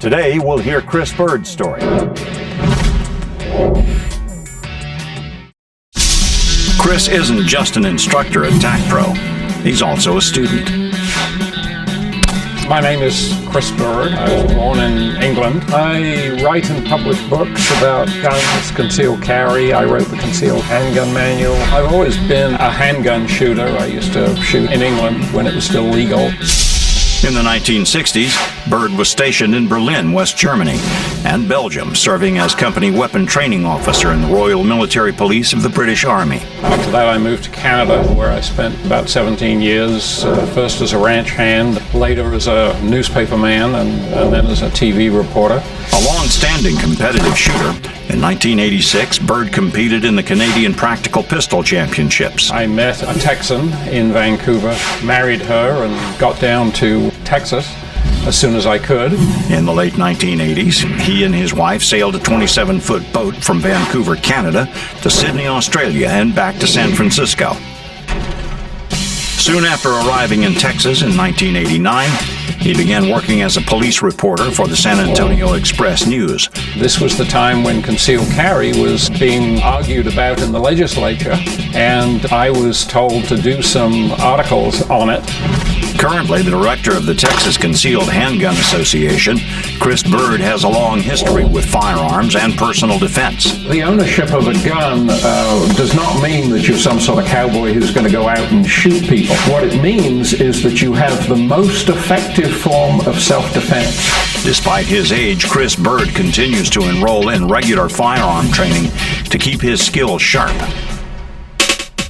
Today, we'll hear Chris Bird's story. Chris isn't just an instructor at TAC Pro. He's also a student. My name is Chris Bird. I was born in England. I write and publish books about guns, concealed carry. I wrote the Concealed Handgun Manual. I've always been a handgun shooter. I used to shoot in England when it was still legal. In the 1960s, Bird was stationed in Berlin, West Germany, and Belgium, serving as company weapon training officer in the Royal Military Police of the British Army. After that, I moved to Canada, where I spent about 17 years, first as a ranch hand, later as a newspaper man, and then as a TV reporter. A long-standing competitive shooter, in 1986, Bird competed in the Canadian Practical Pistol Championships. I met a Texan in Vancouver, married her, and got down to Texas as soon as I could. In the late 1980s, he and his wife sailed a 27-foot boat from Vancouver, Canada, to Sydney, Australia, and back to San Francisco. Soon after arriving in Texas in 1989, he began working as a police reporter for the San Antonio Express-News. This was the time when concealed carry was being argued about in the legislature, and I was told to do some articles on it. Currently the director of the Texas Concealed Handgun Association, Chris Bird has a long history with firearms and personal defense. The ownership of a gun does not mean that you're some sort of cowboy who's going to go out and shoot people. What it means is that you have the most effective form of self-defense. Despite his age, Chris Bird continues to enroll in regular firearm training to keep his skills sharp.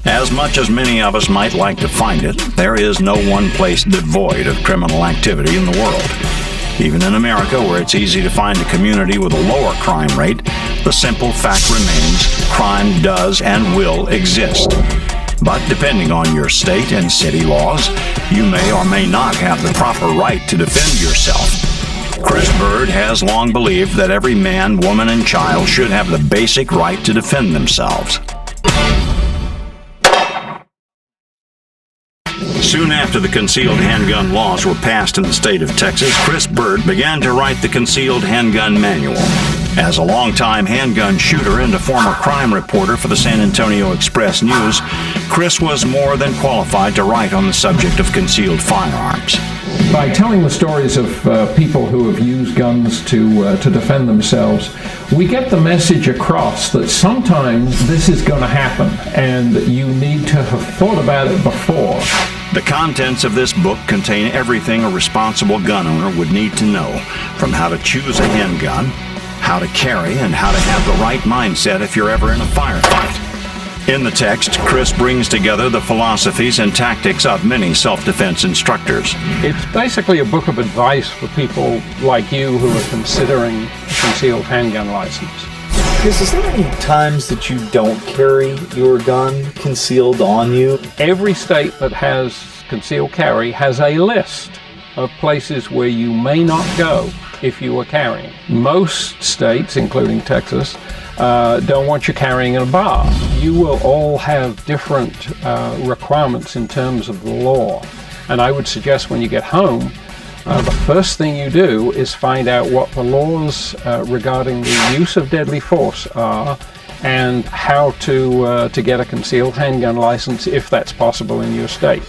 As much as many of us might like to find it, there is no one place devoid of criminal activity in the world. Even in America, where it's easy to find a community with a lower crime rate, the simple fact remains crime does and will exist. But depending on your state and city laws, you may or may not have the proper right to defend yourself. Chris Bird has long believed that every man, woman, and child should have the basic right to defend themselves. Soon after the concealed handgun laws were passed in the state of Texas, Chris Bird began to write the Concealed Handgun Manual. As a longtime handgun shooter and a former crime reporter for the San Antonio Express-News, Chris was more than qualified to write on the subject of concealed firearms. By telling the stories of people who have used guns to defend themselves, we get the message across that sometimes this is going to happen, and you need to have thought about it before. The contents of this book contain everything a responsible gun owner would need to know, from how to choose a handgun, how to carry, and how to have the right mindset if you're ever in a firefight. In the text, Chris brings together the philosophies and tactics of many self-defense instructors. It's basically a book of advice for people like you who are considering a concealed handgun license. Chris, is there any times that you don't carry your gun concealed on you? Every state that has concealed carry has a list of places where you may not go if you are carrying. Most states, including Texas, don't want you carrying in a bar. You will all have different requirements in terms of the law. And I would suggest when you get home, the first thing you do is find out what the laws regarding the use of deadly force are and how to get a concealed handgun license if that's possible in your state.